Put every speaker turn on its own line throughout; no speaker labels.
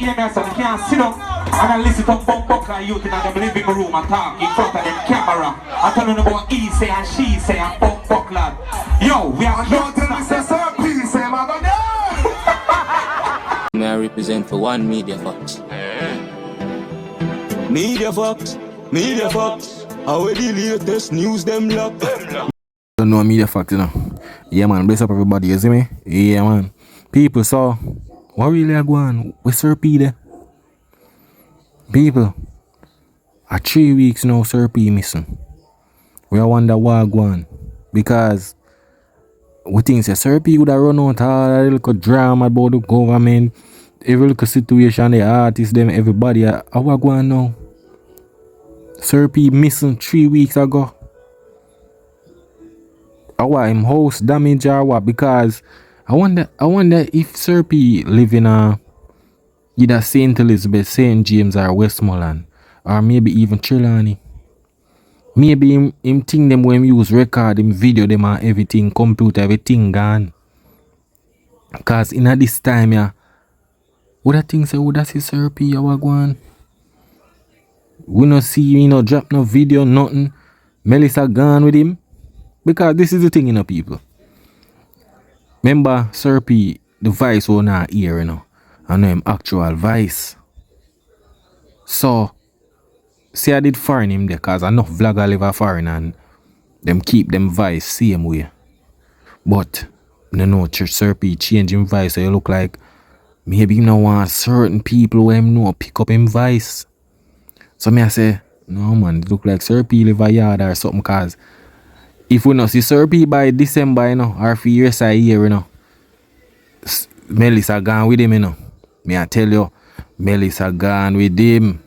hear me, so they can't sit up and I listen to Bumbuckler youth in the living room and talk in front of them camera. I tell them about he say and she say and Bumbuckler. Yo, we are not tell me say sir, please say my God.
I represent for one Media Fox. Media Fox, how are the latest news them lock?
Don't know Media Fox, you know. Yeah man, bless up everybody, you see me? Yeah man. People saw what really are going with Sir P there. People are 3 weeks now Sir P missing. We wonder why going. Because we think that Sir P would have run out all a little drama about the government, every little situation, the artists, them, everybody. How we going now? Sir P missing 3 weeks ago. How him house damage or what? Because I wonder if Sir P live in either St. Elizabeth, St. James or Westmoreland, or maybe even Trelawny. Maybe him think them when him use record, him video them and everything, computer, everything gone. Cause in this time, yeah, would I think say would I see Sir P how go on? We no see me no drop no video, nothing. Melissa gone with him. Because this is the thing, you know, people. Remember Sir P, the voice was not here, you know. I know him actual voice. So see I did foreign him there cause enough vlogger live a foreign and them keep them voice same way. But no know Sir P change him voice so you look like maybe you know want certain people who him know pick up him voice. So me I say, no man, it look like Sir P live a yard or something cause if we not see Sir P by December, you know, or for years a year, you know, Melissa gone with him, you know. Me I tell you, Melissa gone with him.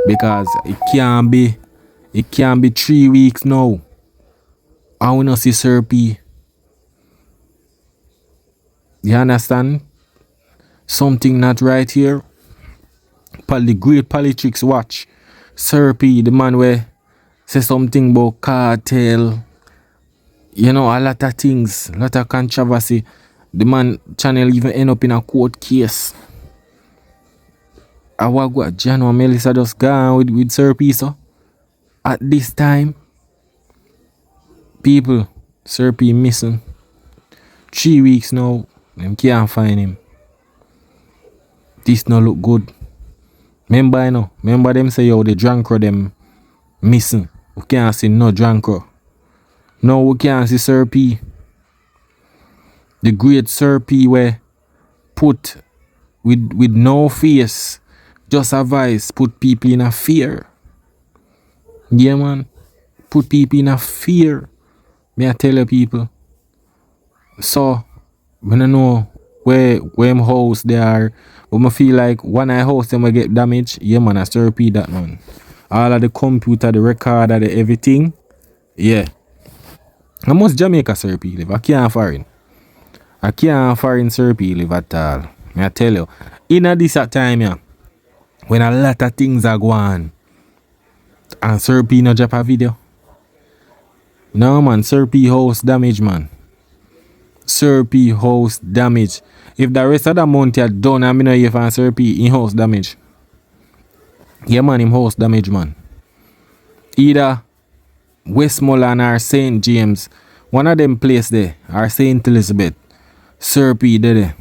Because it can't be 3 weeks now. I will not see Sir P. You understand? Something not right here. The great politics watch. Sir P, the man where say something about cartel. You know, a lot of things, a lot of controversy. The man channel even end up in a court case. I got Jan and Melissa just gone with Sir P, so at this time, people, Sir P missing. 3 weeks now, them can't find him. This no look good. Remember, you know, remember them say, yo, the drunkro them missing. We can't see no drunkro. Now we can't see Sir P. The great Sir P where put with no face. Just advice, put people in a fear. Yeah, man. Put people in a fear. May I tell you people. So, when I know where them house they are, but I feel like when I house them I get damaged, yeah man, I still repeat that man. All of the computer, the record, the everything, yeah. I must Jamaica Sir P live. I can't foreign. I can't foreign Sir P live at all. May I tell you. In this time, yeah. When a lot of things are going on and Sir P no drop a video. No man, Sir P house damage man. Sir P house damage. If the rest of the month are done and I know if I'm Sir P in house damage. Yeah man, him house damage man. Either Westmoreland or St. James, one of them place there, or St. Elizabeth, Sir P there.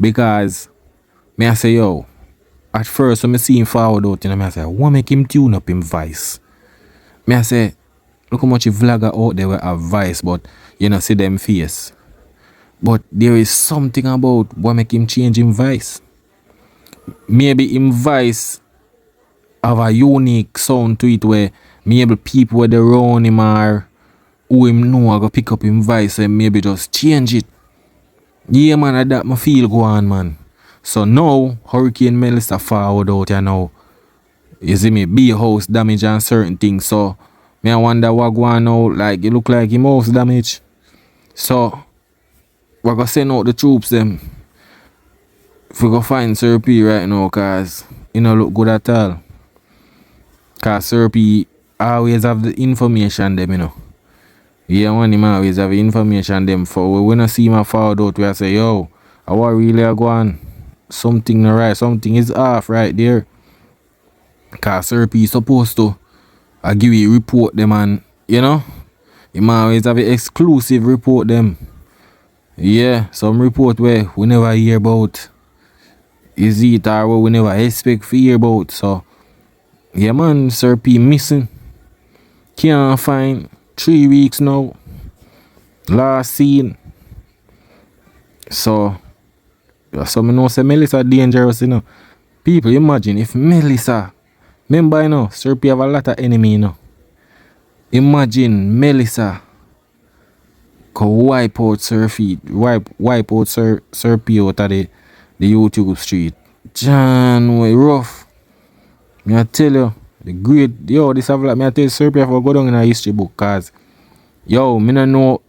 Because me I say yo, at first, when I see him forward out, you know, I say, what make him tune up him voice? Me I say, look how much vlogger out there will have voice, but you know, see them face. But there is something about what make him change him voice. Maybe him voice have a unique sound to it where maybe people where they around him or who him know are going to pick up him voice and maybe just change it. Yeah man, I that my feel go on man. So now, Hurricane Melissa forward out here now. You see me, be house damage and certain things. So, me I wonder what go on now. Like, it look like him house damage. So, we're going to send out the troops them. If we go find Sir P right now, cause it don't look good at all. Cause Sir P always have the information them, you know. Yeah, man, him always have the information them. For we not see him forward out, we say, yo, I what really are going on. something not right, something is off right there. Cause Sir P supposed to give you report them and you know, you might always have an exclusive report them. Yeah, some report where we never hear about. Is it or what we never expect to hear about. So yeah man, Sir P missing. Can't find 3 weeks now. Last seen. So I know say Melissa dangerous, you know. People imagine if Melissa, remember you know, Sir P have a lot of enemy, you know. Imagine Melissa could wipe out Sir P, wipe out Sir P out of the YouTube street. John way rough. Me I tell you, the great this have like me I tell you, Sir P have to go down in a history book cause yo, me no know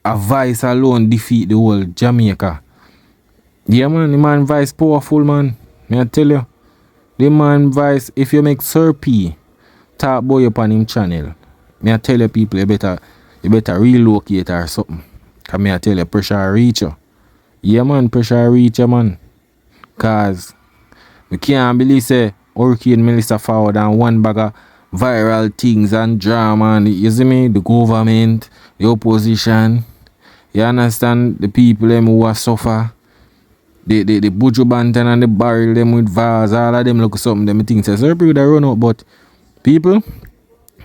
a Vice alone defeat the whole Jamaica. Yeah man, the man Vice powerful man. Me I tell you. The man Vice, if you make Sir P talk boy up on him channel, me I tell you people you better relocate or something. Cause me I tell you pressure reach you. Yeah man, pressure reach you man. Cause we can't believe say Hurricane Melissa forward and one bag of viral things and drama and you see me, the government, the opposition, you understand the people them who are suffer, the Buju Banton and the barrel them with vase, all of them look something them think say Sir P would run out, but people,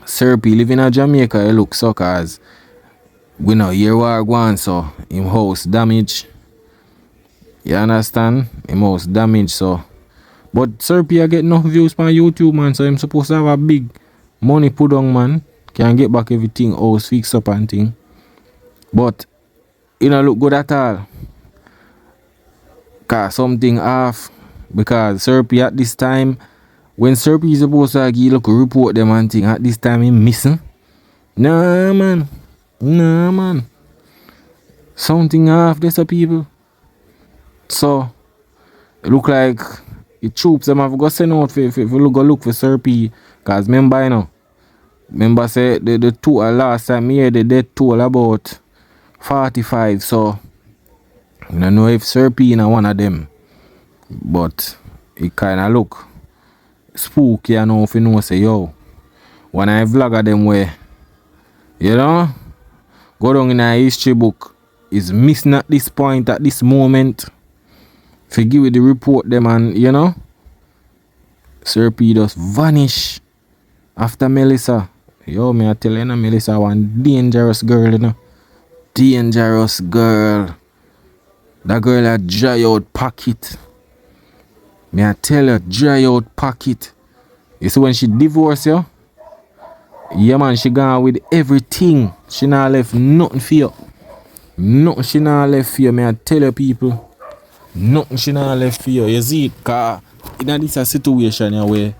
Sir P live in a Jamaica, he look so cause we know year war gone so him house damage. You understand? Him house damage so. But Sir P get enough views on YouTube man, so him supposed to have a big money put on man. Can get back everything house fixed up and thing. But it don't look good at all. Cause something off. Because Sir P at this time, when Sir P is supposed to give look report them and thing, at this time he missing. Nah man. Something off there, people. So it look like the troops them have got sent out for look for Sir P. Cause remember you know. Remember say the total last time here the death toll about 45. So I don't know if Sir P in one of them. But it kinda look spooky you know if you know say yo. When I vlog of them where you know go down in a history book is missing at this point at this moment. Forgive with the report them and you know Sir P just vanish after Melissa. Yo, me I tell you, Melissa one dangerous girl, you know. Dangerous girl. That girl a dry out pocket. Me I tell you, dry out pocket. You see when she divorced you? Yeah man, she gone with everything. She not left nothing for you. Nothing she not left for you, me I tell you people. Nothing she not left for you. You see it, cause in this a situation here where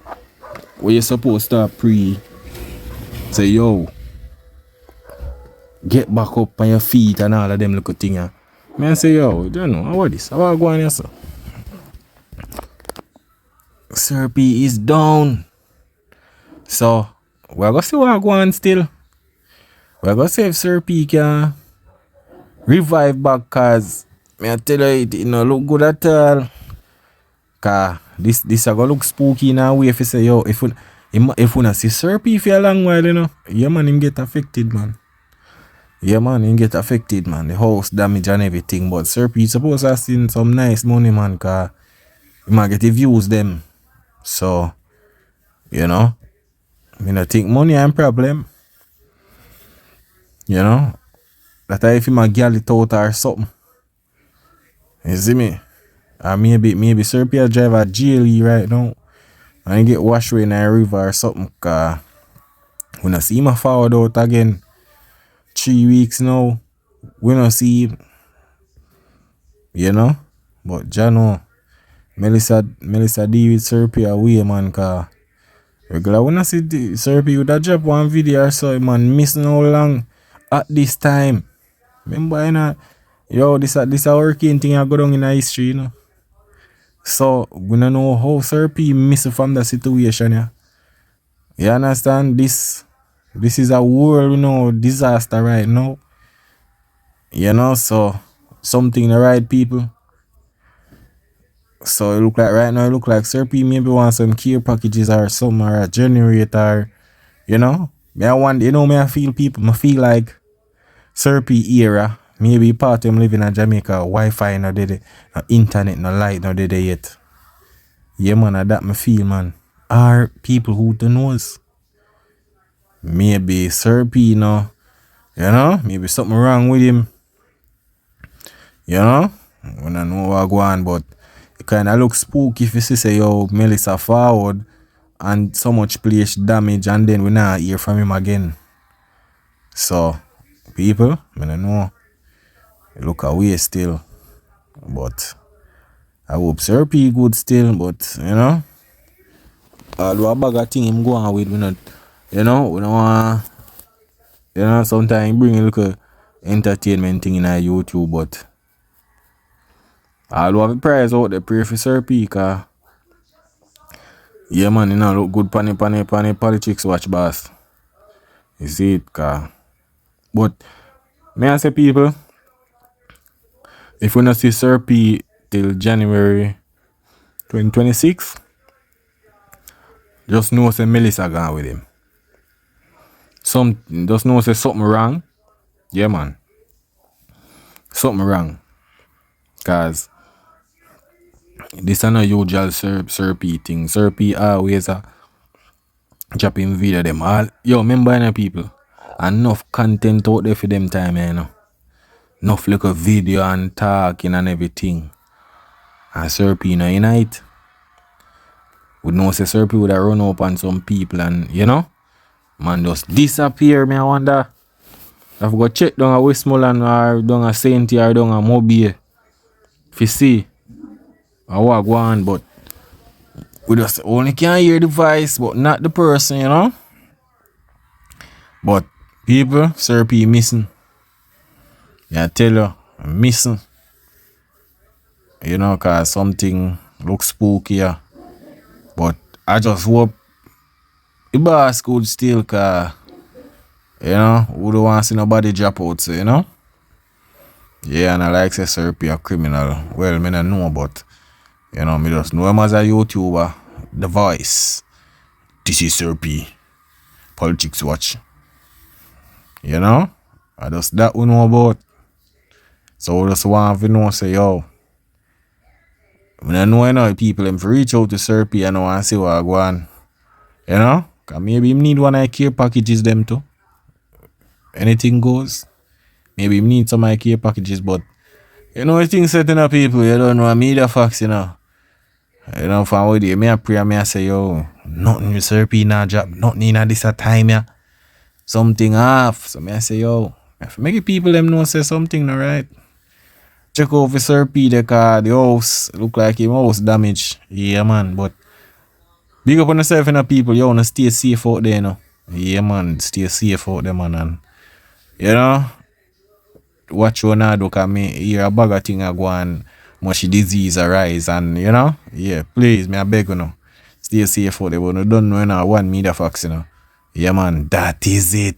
you're supposed to say yo, get back up on your feet and all of them little things. Man say yo, you don't know how this? How I go on here sir? Sir P is down. So we're gonna see what I go on still. We're gonna see if Sir P can revive back cause me I tell you it no look good at all. Cause this a gonna look spooky in a way if you say yo if you not see Sir P for a long while you know. Yeah man him get affected man. Yeah man him get affected man. The house damage and everything. But Sir P supposed to have seen some nice money man cause he might get the views them. So you know I don't think money ain't problem. You know that if he might get it out or something. You see me? Or maybe Sir P drive a GLE right now and get washed away in a river or something. Cause when I see him forward out again 3 weeks now, we don't see him. You know? But Jano, Melissa deal with Sir P away man cause regular when I see Sir P would have drop one video or so man missing how long at this time. Remember you know yo this a hurricane thing I go down in the history you know. So we don't know how Sir P missed from the situation yeah. You understand? This is a world you know disaster right now. You know so something the right people. So it look like right now it look like Sir P maybe want some care packages or some or a generator, you know. Me I want me I feel like Sir P era. Maybe part of them living in Jamaica, Wi-Fi no did no internet, no light no did yet. Yeah man, that me feel man. Are people who don't knows. Maybe Sir P no, maybe something wrong with him. You know? I don't know what go on, but it kinda looks spooky if you say yo Melissa forward and so much place damage and then we not hear from him again. So people, I don't know. It look away still. But I hope Sir P good still, but although a bag of thing him go on with, we not we don't want sometimes bring a little entertainment thing in our YouTube, but although have a prize out there, pray for Sir P, cause yeah man, look good panny politics watch boss. You see it, cause but may I say people, if we not see Sir P till January 2026, just know say Melissa gone with him. Just know say something wrong. Yeah man. Something wrong. Cause this is not usual Sir P thing. Sir P always dropping video them all. Yo, remember people. Enough content out there for them time, Enough little video and talking and everything. And Sir P in it. Would know say Sir P would have run up on some people and man just disappear. Me I wonder. I've got check down at Westmoreland or down at Saint or down at Mobay. If you see what go on, but we just only can hear the voice, but not the person, But people, Sir P missing. Yeah, I tell you, I'm missing. Cause something looks spooky here. But I just hope the boss could still, cause we don't want to see nobody drop out, so, Yeah, and I like say Sir P a criminal. Well, me don't know, but me just know him as a YouTuber. The voice. This is Sir P. Politics watch. I just that we know about. So we just want to know say yo. I don't know people them reach out to Sir P and see what go on. Cause maybe him need one of care packages them too. Anything goes. Maybe him need some care packages, but things setting up people, you don't know media facts, from what me I pray me I say yo, nothing with Sir P na job, nothing in this a time ya. Something off. So me I say yo, if make people them know say something no right. Check out for Sir P the car, the house look like him house damaged. Yeah man, but big up on yourself people, you wanna stay safe out there, Yeah man, stay safe out there man, and watch you now do, cause me hear a bag of thing a go on, much disease arise and yeah, please me I beg stay safe out there, but you don't know one media facts, Yeah man, that is it.